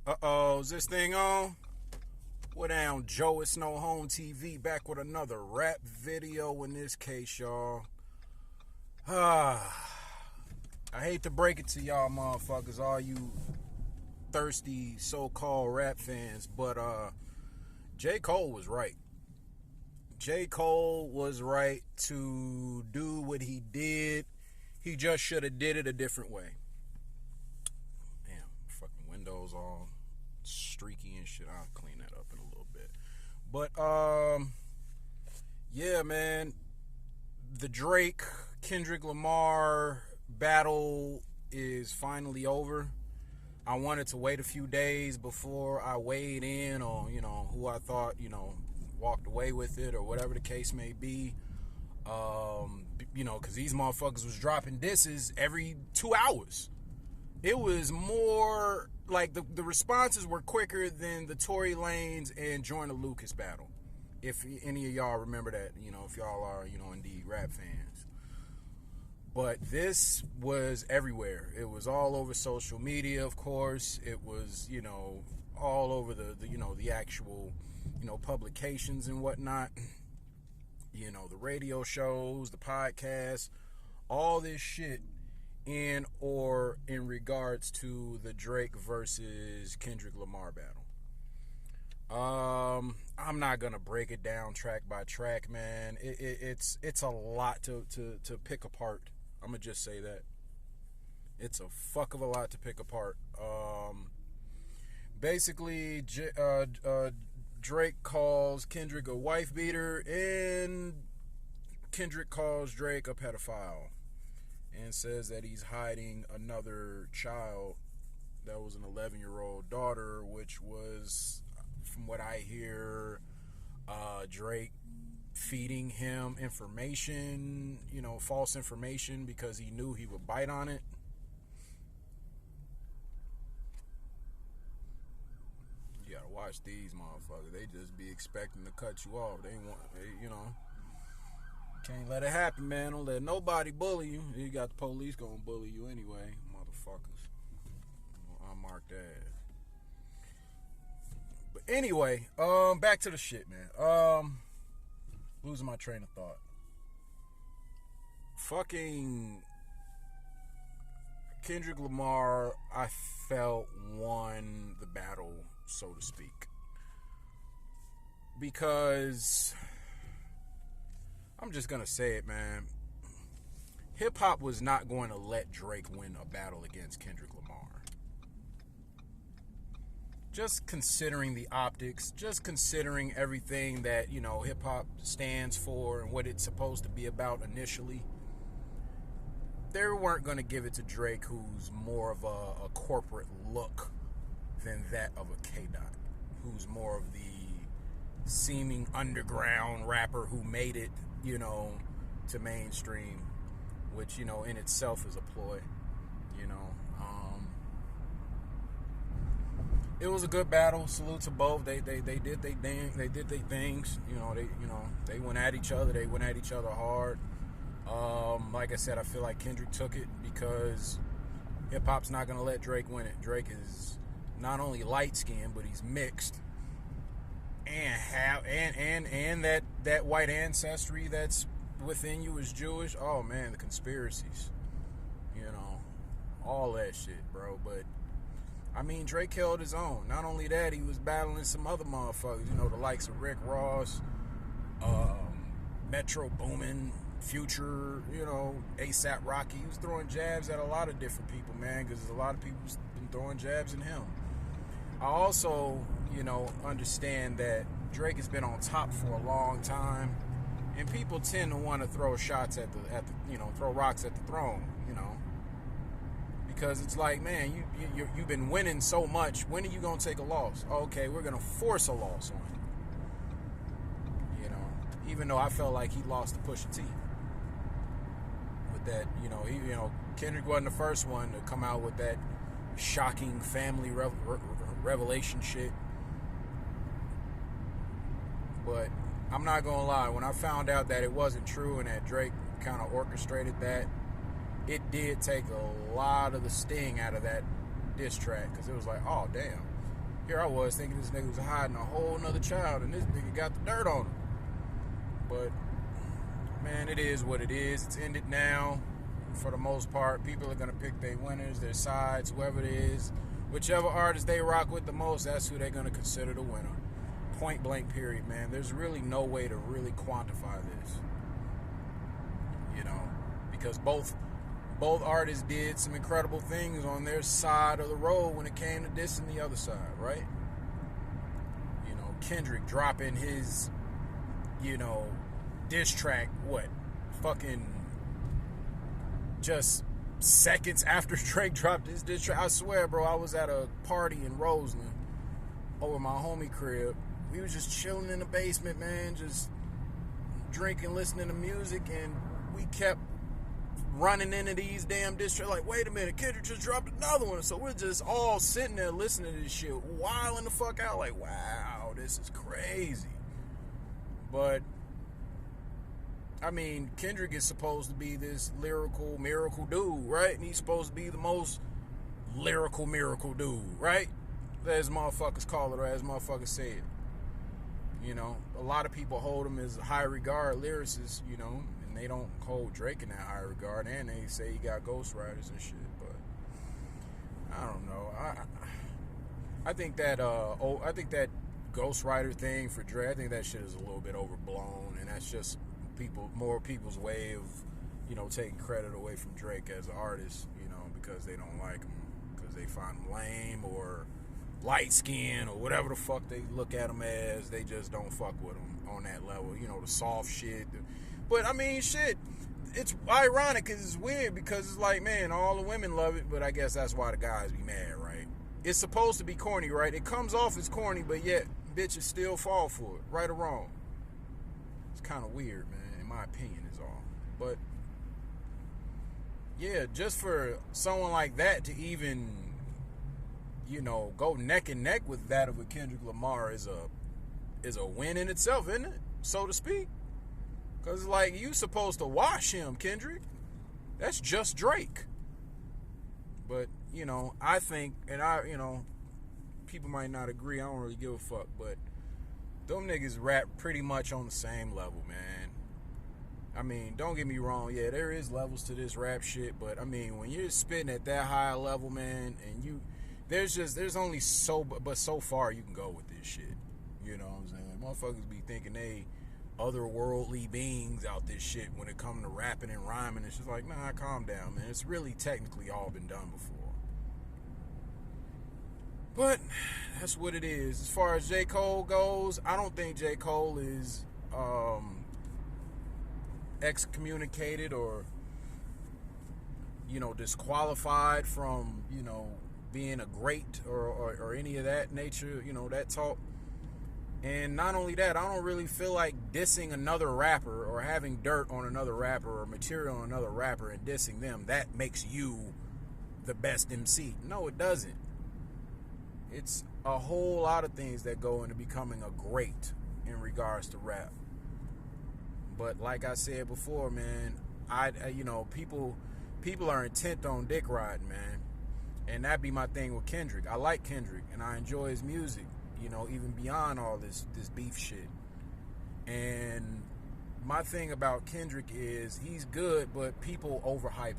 Uh-oh, is this thing on? What down, Joe? It's No Home TV back with another rap video in this case, y'all. I hate to break it to y'all motherfuckers, all you thirsty so-called rap fans, but J. Cole was right. J. Cole was right to do what he did. He just should have did it a different way. Damn, fucking windows all streaky and shit. I'll clean that up in a little bit. But yeah, man, the Drake Kendrick Lamar battle is finally over. I wanted to wait a few days before I weighed in on, who I thought, walked away with it or whatever the case may be. Because these motherfuckers was dropping disses every 2 hours. It was more like the responses were quicker than the Tory Lanez and Joyner Lucas battle. If any of y'all remember that, if y'all are, indeed rap fans. But this was everywhere. It was all over social media, of course. It was, all over the actual, publications and whatnot. The radio shows, the podcasts, all this shit in regards to the Drake versus Kendrick Lamar battle. I'm not gonna break it down track by track, man. It's a lot to pick apart. I'm gonna just say that. It's a fuck of a lot to pick apart. Basically, Drake calls Kendrick a wife beater, and Kendrick calls Drake a pedophile, and says that he's hiding another child that was an 11-year-old daughter, which was, from what I hear, Drake feeding him information, false information, because he knew he would bite on it. You gotta watch these motherfuckers. They just be expecting to cut you off. They can't let it happen, man. Don't let nobody bully you. You got the police gonna bully you anyway, motherfuckers. I'll mark that. But anyway, back to the shit, man. Losing my train of thought. Fucking Kendrick Lamar, I felt, won the battle, so to speak. Because I'm just gonna say it, man. Hip hop was not going to let Drake win a battle against Kendrick Lamar. Just considering the optics, just considering everything that, hip hop stands for and what it's supposed to be about initially, they weren't going to give it to Drake, who's more of a corporate look than that of a K-Dot, who's more of the seeming underground rapper who made it, to mainstream, which, in itself is a ploy, It was a good battle. Salute to both. They did their things. They went at each other. They went at each other hard. Like I said, I feel like Kendrick took it because hip hop's not gonna let Drake win it. Drake is not only light skinned, but he's mixed, and that white ancestry that's within you is Jewish. Oh man, the conspiracies, all that shit, bro. But I mean, Drake held his own. Not only that, he was battling some other motherfuckers, the likes of Rick Ross, Metro Boomin, Future, ASAP Rocky. He was throwing jabs at a lot of different people, man, because a lot of people been throwing jabs at him. I also, understand that Drake has been on top for a long time, and people tend to want to throw shots at the throw rocks at the throne, because it's like, man, you've been winning so much. When are you gonna take a loss? Okay, we're gonna force a loss on you. Even though I felt like he lost to Pusha T. With that, Kendrick wasn't the first one to come out with that shocking family revelation shit. But I'm not gonna lie, when I found out that it wasn't true and that Drake kind of orchestrated that, it did take a lot of the sting out of that diss track, because it was like, oh damn, Here I was thinking this nigga was hiding a whole nother child, and this nigga got the dirt on him. But, man, it is what it is. It's ended now. For the most part, people are going to pick their winners, their sides, whoever it is. Whichever artist they rock with the most, that's who they're going to consider the winner. Point blank period, man. There's really no way to really quantify this. You know, because both artists did some incredible things on their side of the road when it came to dissing the other side, right? You know, Kendrick dropping his, diss track, fucking just seconds after Drake dropped his diss track. I swear, bro, I was at a party in Roseland over my homie crib. We was just chilling in the basement, man, just drinking, listening to music, and we kept running into these damn diss tracks. Like, wait a minute, Kendrick just dropped another one. So we're just all sitting there listening to this shit, wilding the fuck out. Like, wow, this is crazy. But I mean, Kendrick is supposed to be this lyrical miracle dude, right? And he's supposed to be the most lyrical miracle dude, right? As motherfuckers call it, or as motherfuckers say it. You know, a lot of people hold him as a high regard lyricist, and they don't hold Drake in that high regard, and they say he got ghostwriters and shit. But I don't know. I think that ghostwriter thing for Drake, I think that shit is a little bit overblown, and that's just more people's way of, taking credit away from Drake as an artist, because they don't like him, because they find him lame or light skin or whatever the fuck they look at him as. They just don't fuck with him on that level, the soft shit. But I mean, shit, it's ironic because it's weird, because it's like, man, all the women love it, but I guess that's why the guys be mad, right? It's supposed to be corny, right? It comes off as corny, but yet bitches still fall for it, right or wrong. It's kind of weird, man, in my opinion is all. But yeah, just for someone like that to even, go neck and neck with that of a Kendrick Lamar is a win in itself, isn't it? So to speak. Because, like, you supposed to wash him, Kendrick. That's just Drake. But, I think, and people might not agree. I don't really give a fuck. But them niggas rap pretty much on the same level, man. I mean, don't get me wrong. Yeah, there is levels to this rap shit. But, I mean, when you're spitting at that high level, man, and there's only so far you can go with this shit. You know what I'm saying? Motherfuckers be thinking they otherworldly beings out this shit when it comes to rapping and rhyming. It's just like, nah, calm down, man. It's really technically all been done before. But that's what it is. As far as J. Cole goes, I don't think J. Cole is excommunicated or disqualified from being a great or any of that nature, that talk. And not only that, I don't really feel like dissing another rapper or having dirt on another rapper or material on another rapper and dissing them, that makes you the best MC. No, it doesn't. It's a whole lot of things that go into becoming a great in regards to rap. But like I said before, man, people are intent on dick riding, man. And that'd be my thing with Kendrick. I like Kendrick and I enjoy his music. Even beyond all this beef shit. And my thing about Kendrick is he's good, but people overhype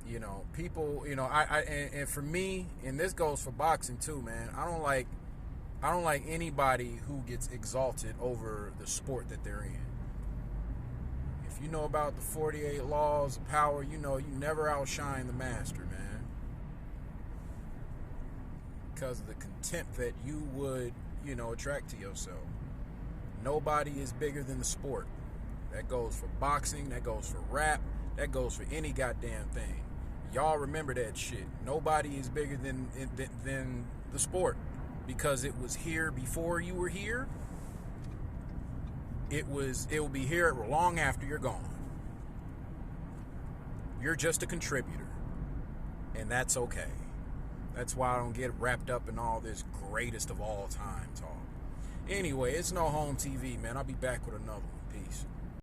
him. People, and for me, and this goes for boxing too, man, I don't like anybody who gets exalted over the sport that they're in. If you know about the 48 laws of power, you never outshine the master, man. Because of the contempt that you would, attract to yourself. Nobody is bigger than the sport. That goes for boxing, that goes for rap, that goes for any goddamn thing. Y'all remember that shit. Nobody is bigger than the sport, because it was here before you were here. It will be here long after you're gone. You're just a contributor, and that's okay. That's why I don't get wrapped up in all this greatest of all time talk. Anyway, it's No Home TV, man. I'll be back with another one. Peace.